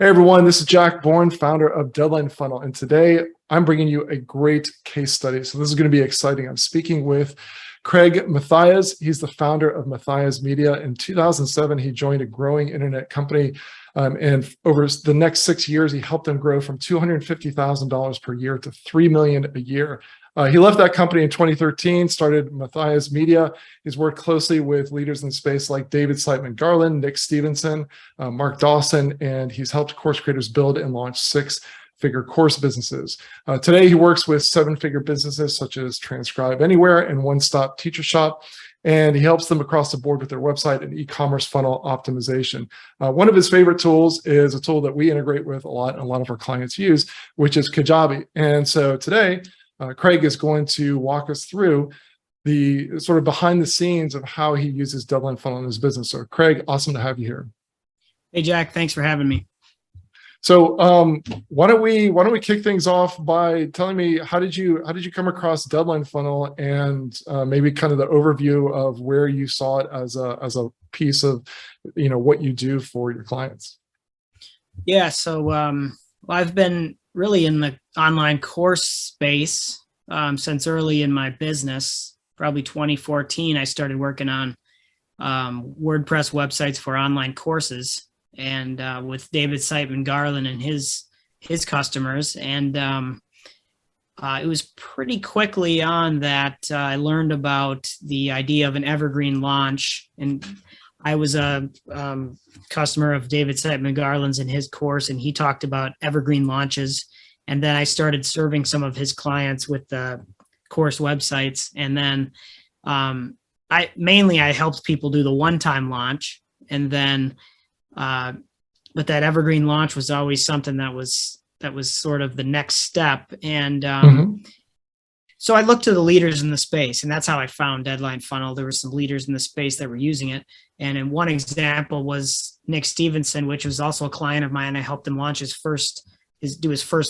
Hey everyone, this is Jack Bourne, founder of Deadline Funnel, and today I'm bringing you a great case study. So this is going to be exciting. I'm speaking with Kraig Mathias. He's the founder of Mathias Media. In 2007, he joined a growing internet company, and over the next 6 years, he helped them grow from $250,000 per year to $3 million a year. He left that company in 2013, started Mathias Media. He's worked closely with leaders in the space like David Siteman Garland, Nick Stevenson, Mark Dawson, and he's helped course creators build and launch six-figure course businesses. Today, he works with seven-figure businesses such as Transcribe Anywhere and One Stop Teacher Shop, and he helps them across the board with their website and e-commerce funnel optimization. One of his favorite tools is a tool that we integrate with a lot, and a lot of our clients use, which is Kajabi. And so today, Kraig is going to walk us through the sort of behind the scenes of how he uses Deadline Funnel in his business. So Kraig, awesome to have you here. Hey Jack, thanks for having me. So why don't we kick things off by telling me how did you come across Deadline Funnel, and maybe kind of the overview of where you saw it as a piece of what you do for your clients. Yeah, so I've been really in the online course space since early in my business. Probably 2014, I started working on WordPress websites for online courses, and with David Siteman Garland and his customers. And it was pretty quickly on that I learned about the idea of an evergreen launch. And I was a customer of David Siteman Garland's in his course, and he talked about evergreen launches. And then I started serving some of his clients with the course websites. And then I helped people do the one-time launch. And then, but that evergreen launch was always something that was sort of the next step. And so I looked to the leaders in the space, and that's how I found Deadline Funnel. There were some leaders in the space that were using it. And in one example was Nick Stevenson, which was also a client of mine. I helped him launch his first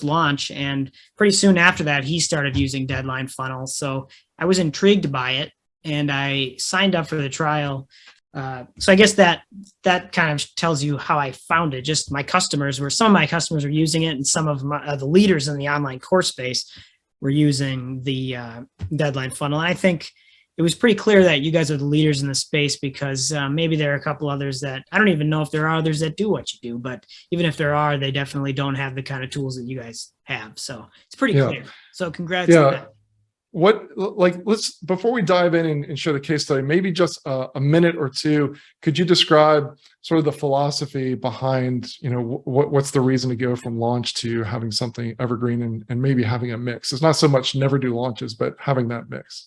launch. And pretty soon after that, he started using Deadline Funnel. So I was intrigued by it, and I signed up for the trial. So I guess that kind of tells you how I found it. Just some of my customers were using it, and some of the leaders in the online course space were using the Deadline Funnel. And I think it was pretty clear that you guys are the leaders in the space, because maybe there are a couple others that I don't even know if there are others that do what you do, but even if there are, they definitely don't have the kind of tools that you guys have. So it's pretty clear. So congrats on that. Let's, before we dive in and show the case study, maybe just a minute or two, could you describe sort of the philosophy behind, what's the reason to go from launch to having something evergreen, and maybe having a mix? It's not so much never do launches, but having that mix.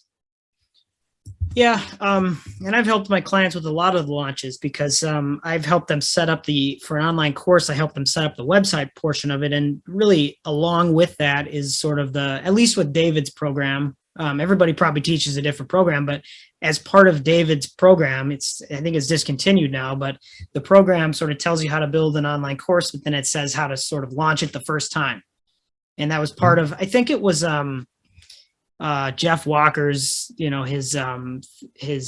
Yeah, and I've helped my clients with a lot of the launches, because I've helped them set up for an online course, I helped them set up the website portion of it. And really along with that is sort of at least with David's program, everybody probably teaches a different program, but as part of David's program, I think it's discontinued now, but the program sort of tells you how to build an online course, but then it says how to sort of launch it the first time. And that was part of, I think it was, Jeff Walker's, his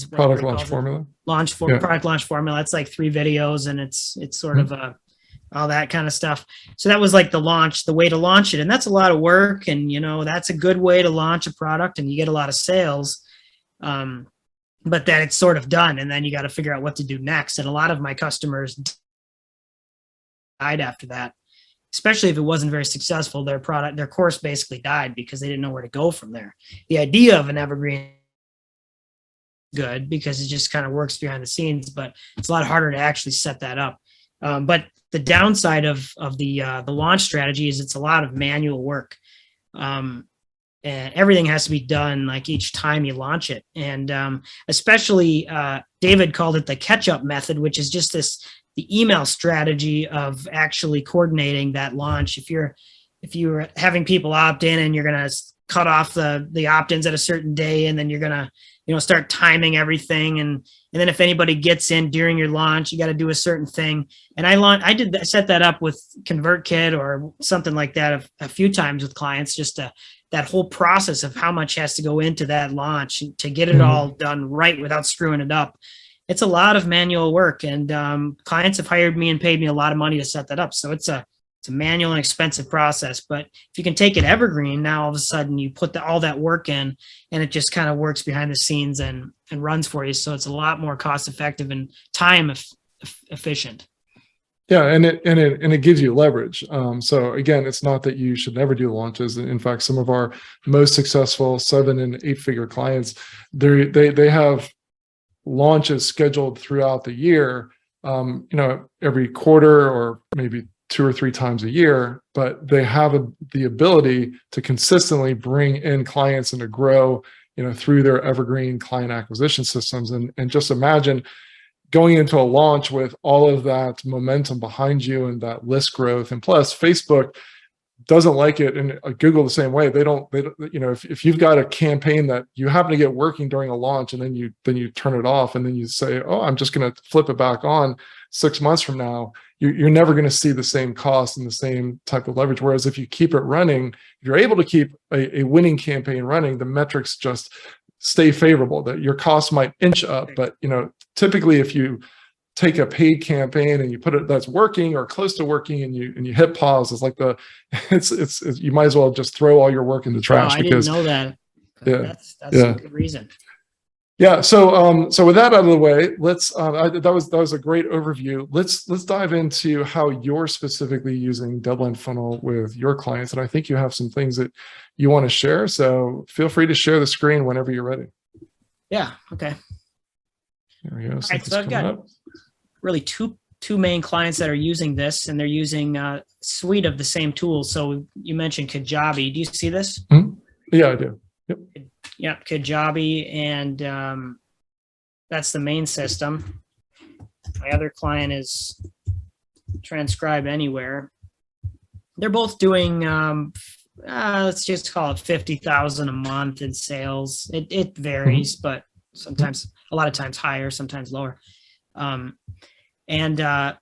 product launch formula. Product launch formula. It's like 3 videos, and it's sort of all that kind of stuff. So that was like the way to launch it. And that's a lot of work. And, that's a good way to launch a product, and you get a lot of sales. But then it's sort of done. And then you got to figure out what to do next. And a lot of my customers died after that, especially if it wasn't very successful. Their course basically died because they didn't know where to go from there. The idea of an evergreen is good because it just kind of works behind the scenes, but it's a lot harder to actually set that up. But the downside of the launch strategy is it's a lot of manual work. And everything has to be done like each time you launch it. And especially David called it the catch-up method, which is just the email strategy of actually coordinating that launch. If you're having people opt in, and you're going to cut off the opt-ins at a certain day, and then you're going to start timing everything, and then if anybody gets in during your launch, you got to do a certain thing. And I set that up with ConvertKit or something like that a few times with clients, just that whole process of how much has to go into that launch to get it all done right without screwing it up. it's a lot of manual work, and clients have hired me and paid me a lot of money to set that up. So it's a manual and expensive process. But if you can take it evergreen, now all of a sudden you put all that work in, and it just kind of works behind the scenes and runs for you. So it's a lot more cost effective and time efficient. Yeah, and it gives you leverage. So again, it's not that you should never do launches. In fact, some of our most successful 7- and 8-figure clients, they have launches scheduled throughout the year, every quarter or maybe 2 or 3 times a year, but they have the ability to consistently bring in clients and to grow, through their evergreen client acquisition systems. And just imagine going into a launch with all of that momentum behind you and that list growth. And plus, Facebook doesn't like it, and Google the same way. They don't, if you've got a campaign that you happen to get working during a launch, and then you turn it off, and then you say, oh, I'm just going to flip it back on 6 months from now, you're never going to see the same cost and the same type of leverage. Whereas if you keep it running, if you're able to keep a winning campaign running, the metrics just stay favorable. That your costs might inch up, but typically if you take a paid campaign and you put it that's working or close to working, and you hit pause, it's like it's you might as well just throw all your work in the trash. I didn't know that. Yeah, that's a good reason. Yeah. So with that out of the way, let's that was a great overview. Let's dive into how you're specifically using Deadline Funnel with your clients. And I think you have some things that you want to share. So feel free to share the screen whenever you're ready. Yeah. Okay. There we go. All right, so I've got really two main clients that are using this, and they're using a suite of the same tools. So you mentioned Kajabi. Do you see this? Mm-hmm. Yeah, I do. Yep. Yeah, Kajabi, and that's the main system. My other client is Transcribe Anywhere. They're both doing, let's just call it 50,000 a month in sales. It varies, but sometimes, a lot of times higher, sometimes lower. And the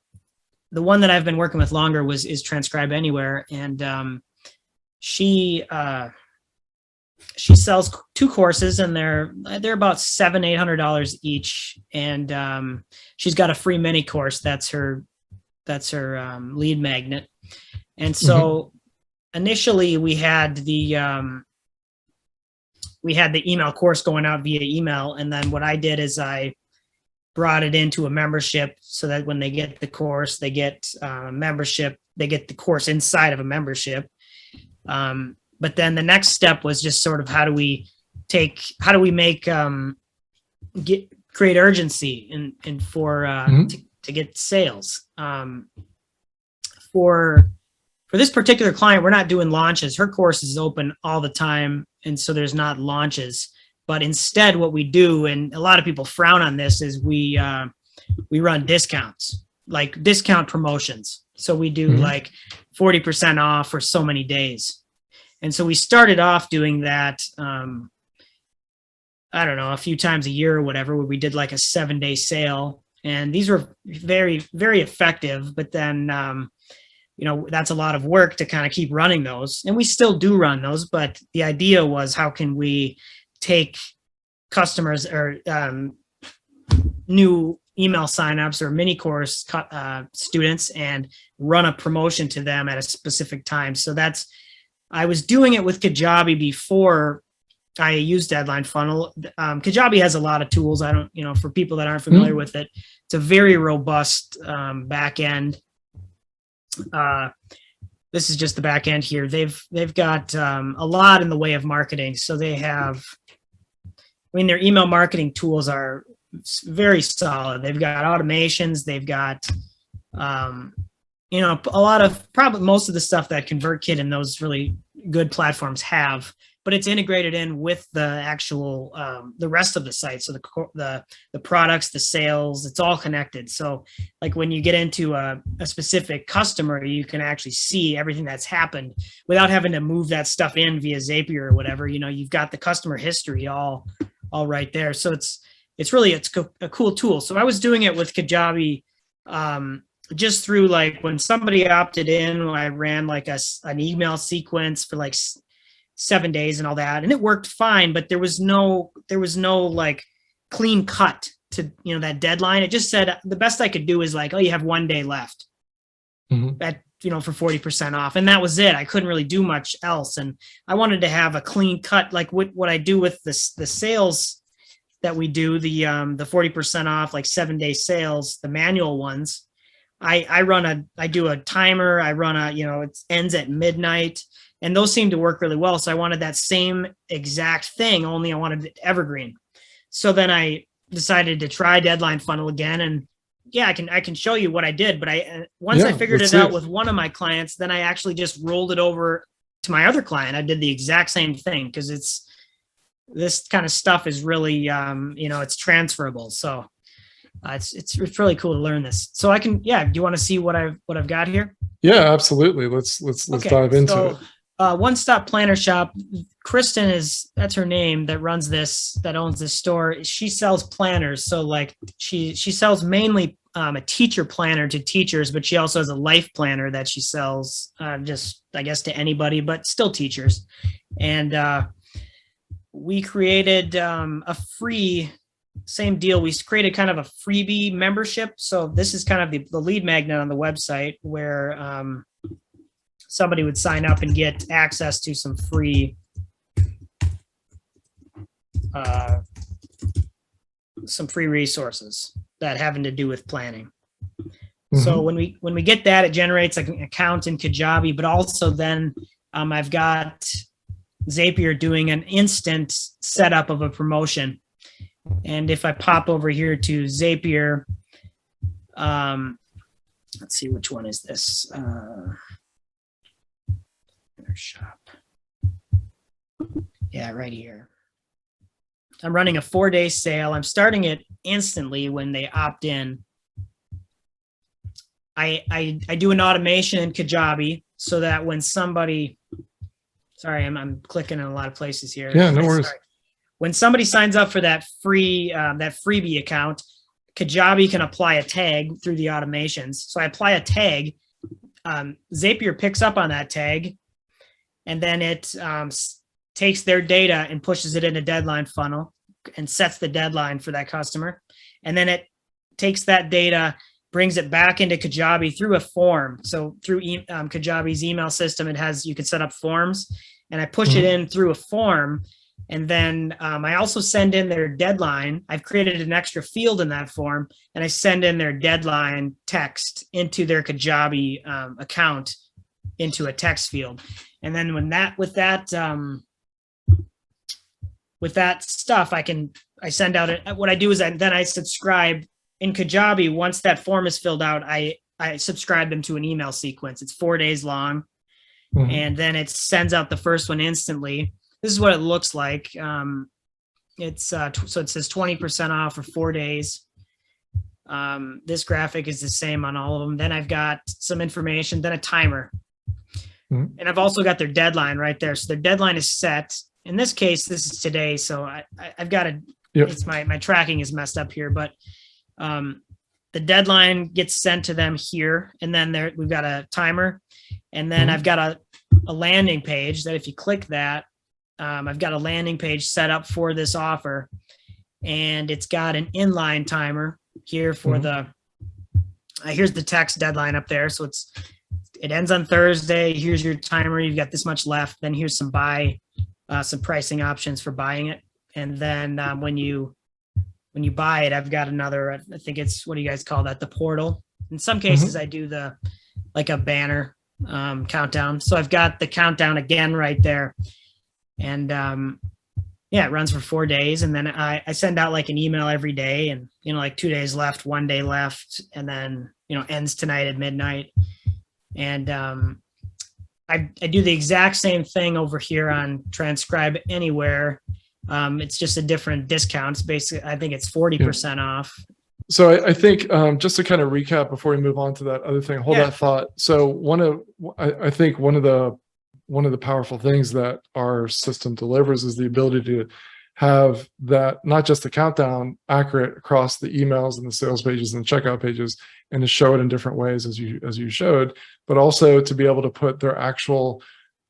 one that I've been working with longer is Transcribe Anywhere, and she sells 2 courses, and they're about $700-800 each. And she's got a free mini course that's her lead magnet. And so initially we had the email course going out via email, and then what I did is I brought it into a membership, so that when they get the course, they get membership. They get the course inside of a membership. But then the next step was just sort of how do we make create urgency and for to get sales. For this particular client, we're not doing launches. Her course is open all the time, and so there's not launches. But instead, what we do, and a lot of people frown on this, is we run discounts, like discount promotions. So we do like 40% off for so many days. And so we started off doing that, I don't know, a few times a year or whatever, where we did like a 7-day sale. And these were very, very effective. But then, that's a lot of work to kind of keep running those. And we still do run those. But the idea was, how can we take customers or new email signups or mini course students and run a promotion to them at a specific time. So I was doing it with Kajabi before I used Deadline Funnel. Kajabi has a lot of tools. For people that aren't familiar with it, it's a very robust back end. This is just the back end here. They've got a lot in the way of marketing. So they have, their email marketing tools are very solid. They've got automations. They've got, a lot of, probably most of the stuff that ConvertKit and those really good platforms have, but it's integrated in with the actual, the rest of the site. So the products, the sales, it's all connected. So like when you get into a specific customer, you can actually see everything that's happened without having to move that stuff in via Zapier or whatever. You've got the customer history all right there. So it's a cool tool. So I was doing it with Kajabi, just through like when somebody opted in, I ran like an email sequence for like 7 days and all that, and it worked fine. But there was no like clean cut to, that deadline, it just said the best I could do is like, oh, you have 1 day left at, for 40% off. And that was it. I couldn't really do much else. And I wanted to have a clean cut, like what I do with the sales that we do, the 40% off, like 7-day sales, the manual ones. I do a timer. I run it ends at midnight, and those seem to work really well. So I wanted that same exact thing, only I wanted it evergreen. So then I decided to try Deadline Funnel again, and yeah, I can show you what I did. But once I figured it out with one of my clients, then I actually just rolled it over to my other client. I did the exact same thing because this kind of stuff is really it's transferable. So it's really cool to learn this. So I can, do you want to see what I've got here? Yeah, absolutely. Let's dive into it. One Stop Planner Shop. Kristen that's her name, that owns this store. She sells planners. So like she sells mainly a teacher planner to teachers, but she also has a life planner that she sells just, I guess, to anybody, but still teachers. And we created a free, same deal. We created kind of a freebie membership. So this is kind of the lead magnet on the website where somebody would sign up and get access to some free resources that having to do with planning. So when we get that, it generates like an account in Kajabi, but also then I've got Zapier doing an instant setup of a promotion. And if I pop over here to Zapier, let's see, which one is this? Shop. Yeah, right here. I'm running a 4-day sale. I'm starting it instantly when they opt in. I do an automation in Kajabi so that when somebody, sorry, I'm clicking in a lot of places here. Yeah, no worries. Sorry. When somebody signs up for that freebie account, Kajabi can apply a tag through the automations. So I apply a tag. Zapier picks up on that tag, and then it takes their data and pushes it into Deadline Funnel and sets the deadline for that customer. And then it takes that data, brings it back into Kajabi through a form. So through Kajabi's email system, you can set up forms, and I push it in through a form. And then I also send in their deadline. I've created an extra field in that form, and I send in their deadline text into their Kajabi account into a text field. And then with that stuff, I send out what I do is I subscribe in Kajabi. Once that form is filled out, I subscribe them to an email sequence. It's 4 days long, and then it sends out the first one instantly. This is what it looks like. So it says 20% off for 4 days. This graphic is the same on all of them. Then I've got some information, then a timer. And I've also got their deadline right there. So their deadline is set. In this case, this is today. So I've got it's my tracking is messed up here, but the deadline gets sent to them here. And then we've got a timer. And then I've got a landing page that if you click that, I've got a landing page set up for this offer, and it's got an inline timer here for here's the text deadline up there. So it ends on Thursday. Here's your timer. You've got this much left. Then here's some pricing options for buying it. And then when you buy it, I've got another, I think it's, what do you guys call that? The portal. In some cases I do like a banner countdown. So I've got the countdown again right there. And it runs for 4 days. And then I send out like an email every day, and, like 2 days left, 1 day left, and then, ends tonight at midnight. And I do the exact same thing over here on Transcribe Anywhere. It's just a different discount. It's basically, I think it's 40% off. So I think just to kind of recap before we move on to that other thing, hold that thought. So I think one of the powerful things that our system delivers is the ability to have that, not just the countdown accurate across the emails and the sales pages and the checkout pages, and to show it in different ways as you showed, but also to be able to put their actual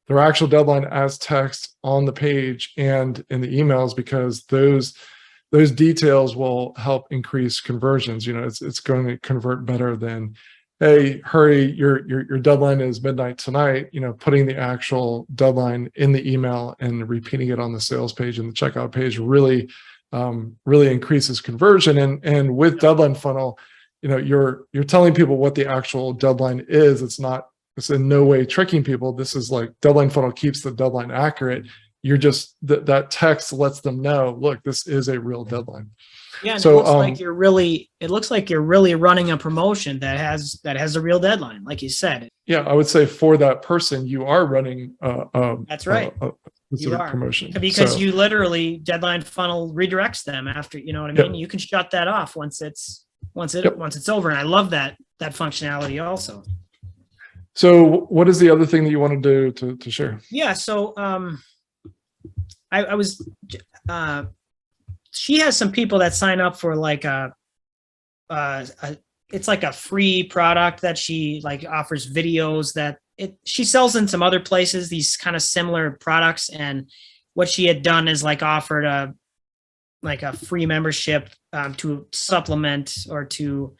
deadline as text on the page and in the emails, because those details will help increase conversions. It's going to convert better than, hey, hurry, your deadline is midnight tonight. Putting the actual deadline in the email and repeating it on the sales page and the checkout page really increases conversion. And with Deadline Funnel, you're telling people what the actual deadline is. It's in no way tricking people. This is like Deadline Funnel keeps the deadline accurate. You're just that text lets them know, look, this is a real deadline. Yeah, and so it looks like you're really running a promotion that has a real deadline, like you said. Yeah, I would say for that person, you are running that's right. a promotion because you literally Deadline Funnel redirects them after. You know what I mean? You can shut that off once it's over. And I love that functionality also. So what is the other thing that you want to do to share? Yeah. So I was she has some people that sign up for like it's like a free product that she like offers videos that she sells in some other places, these kind of similar products. And what she had done is like offered a free membership to supplement or to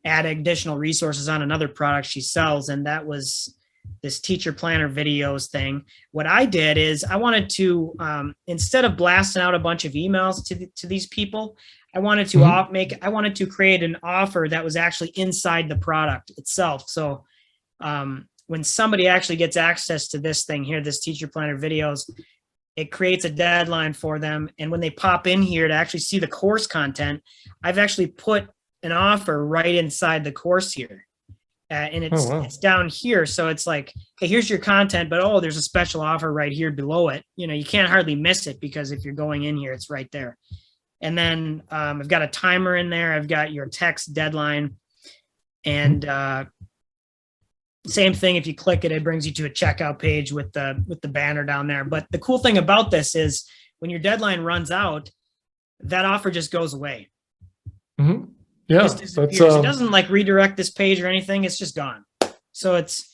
add additional resources on another product she sells. And that was this teacher planner videos thing. What I did is I wanted to, instead of blasting out a bunch of emails to these people, I wanted to create an offer that was actually inside the product itself. So when somebody actually gets access to this thing here, this teacher planner videos, it creates a deadline for them. And when they pop in here to actually see the course content, I've actually put an offer right inside the course here. And it's down here. So it's like, hey, here's your content, but there's a special offer right here below it. You can't hardly miss it because if you're going in here, it's right there. And then I've got a timer in there. I've got your text deadline. And same thing, if you click it, it brings you to a checkout page with the banner down there. But the cool thing about this is when your deadline runs out, that offer just goes away. Mm-hmm. Yeah, it doesn't like redirect this page or anything. It's just gone. So it's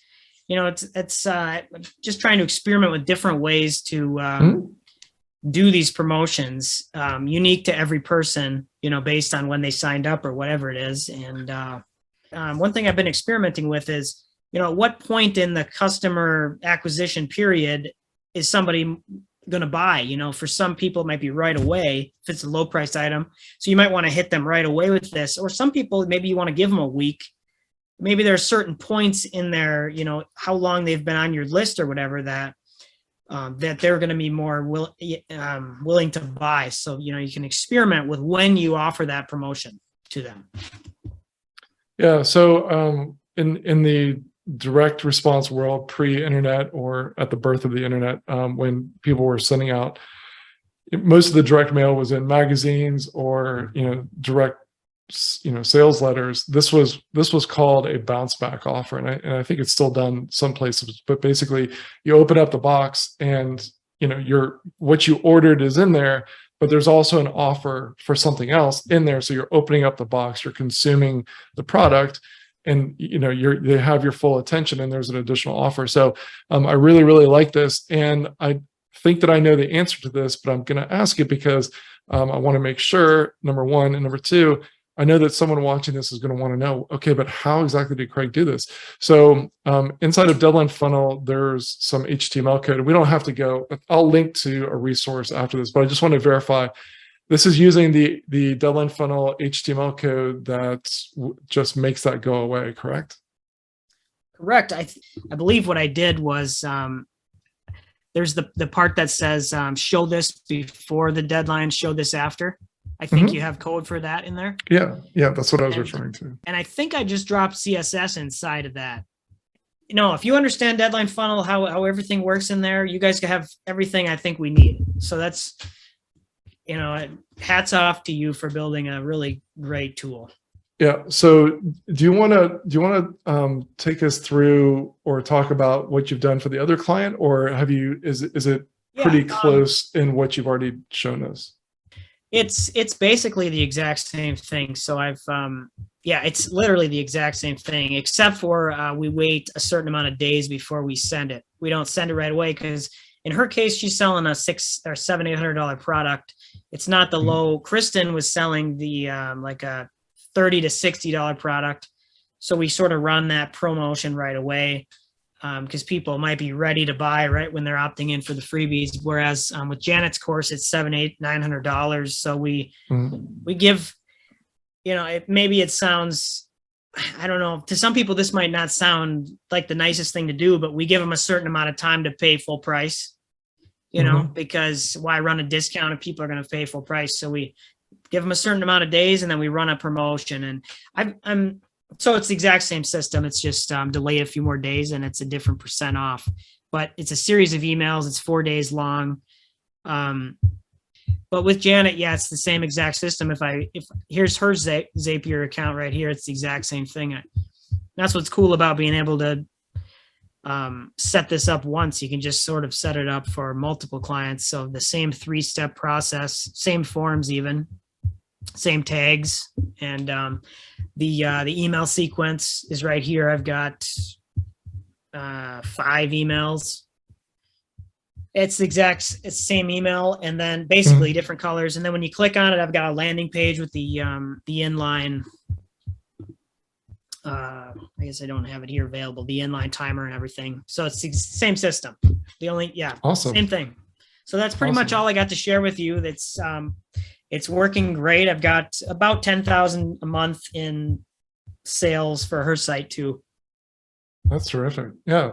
just trying to experiment with different ways to do these promotions, unique to every person, based on when they signed up or whatever it is. And one thing I've been experimenting with is, at what point in the customer acquisition period is somebody going to buy? For some people it might be right away if it's a low priced item, so you might want to hit them right away with this. Or some people, maybe you want to give them a week. Maybe there are certain points in there, how long they've been on your list or whatever, that they're going to be more willing to buy. So you can experiment with when you offer that promotion to them. Yeah, so in the direct response world, pre-internet or at the birth of the internet, when people were sending out, most of the direct mail was in magazines or direct sales letters. This was called a bounce back offer, and I think it's still done some places. But basically, you open up the box and what you ordered is in there, but there's also an offer for something else in there. So you're opening up the box, you're consuming the product, and they have your full attention, and there's an additional offer. So I really, really like this, and I think that I know the answer to this, but I'm going to ask it because I want to make sure, number one, and number two, I know that someone watching this is going to want to know, okay, but how exactly did Kraig do this? So inside of Deadline Funnel, there's some HTML code. We don't have to go. I'll link to a resource after this, but I just want to verify. This is using the Deadline Funnel HTML code that just makes that go away, correct? Correct. I believe what I did was there's the part that says show this before the deadline, show this after. I think you have code for that in there. Yeah, that's what I was referring to. And I think I just dropped CSS inside of that. If you understand Deadline Funnel, how everything works in there, you guys can have everything I think we need. So that's, hats off to you for building a really great tool. Yeah. So do you want to take us through or talk about what you've done for the other client, or is it pretty close in what you've already shown us? It's basically the exact same thing. So it's literally the exact same thing, except for we wait a certain amount of days before we send it. We don't send it right away because in her case, she's selling a $700-800 product. it's not the low. Kristen was selling the like a $30 to $60 product. So we sort of run that promotion right away because people might be ready to buy right when they're opting in for the freebies. Whereas with Janet's course, it's $700, $800, $900. So we give, maybe it sounds, I don't know, to some people, this might not sound like the nicest thing to do, but we give them a certain amount of time to pay full price, because why run a discount if people are going to pay full price? So we give them a certain amount of days and then we run a promotion. And so it's the exact same system. It's just delayed a few more days and it's a different % off, but it's a series of emails. It's 4 days long. But with Janet, yeah, it's the same exact system. If here's her Zapier account right here, it's the exact same thing. That's what's cool about being able to set this up once. You can just sort of set it up for multiple clients. So the same 3-step process, same forms, even same tags, and the email sequence is right here. I've got 5 emails. It's the same email, and then basically different colors. And then when you click on it, I've got a landing page with the inline. I guess I don't have it here available. The inline timer and everything. So it's the same system. Awesome. Same thing. So that's pretty much all I got to share with you. It's working great. I've got about 10,000 a month in sales for her site too. That's terrific. Yeah.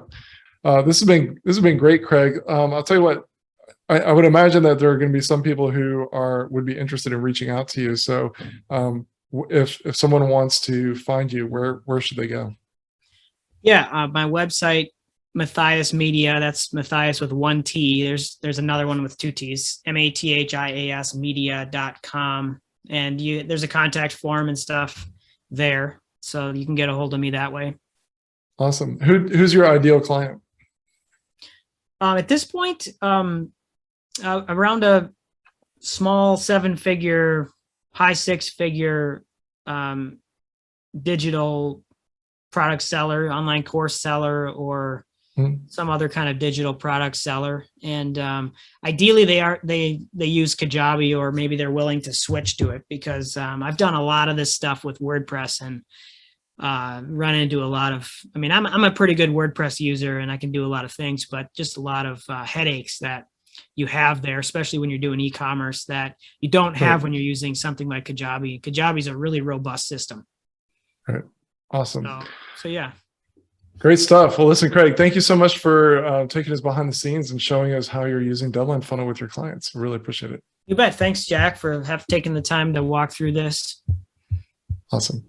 This has been great, Kraig. I'll tell you what, I would imagine that there are going to be some people who would be interested in reaching out to you. So if someone wants to find you, where should they go? Yeah, my website, Mathias Media. That's Mathias with 1 T. There's another one with 2 T's. MATHIAS media.com. And there's a contact form and stuff there, so you can get a hold of me that way. Awesome. Who's your ideal client? At this point, around a small 7-figure, high 6-figure digital product seller, online course seller, or some other kind of digital product seller. And ideally they use Kajabi, or maybe they're willing to switch to it, because I've done a lot of this stuff with WordPress and run into a lot of, I'm a pretty good WordPress user and I can do a lot of things, but just a lot of headaches that you have there, especially when you're doing e-commerce, that you don't have when you're using something like Kajabi. Kajabi is a really robust system. Right. Awesome. So yeah. Great stuff. Well, listen, Kraig, thank you so much for taking us behind the scenes and showing us how you're using Deadline Funnel with your clients. Really appreciate it. You bet. Thanks, Jack, for taking the time to walk through this. Awesome.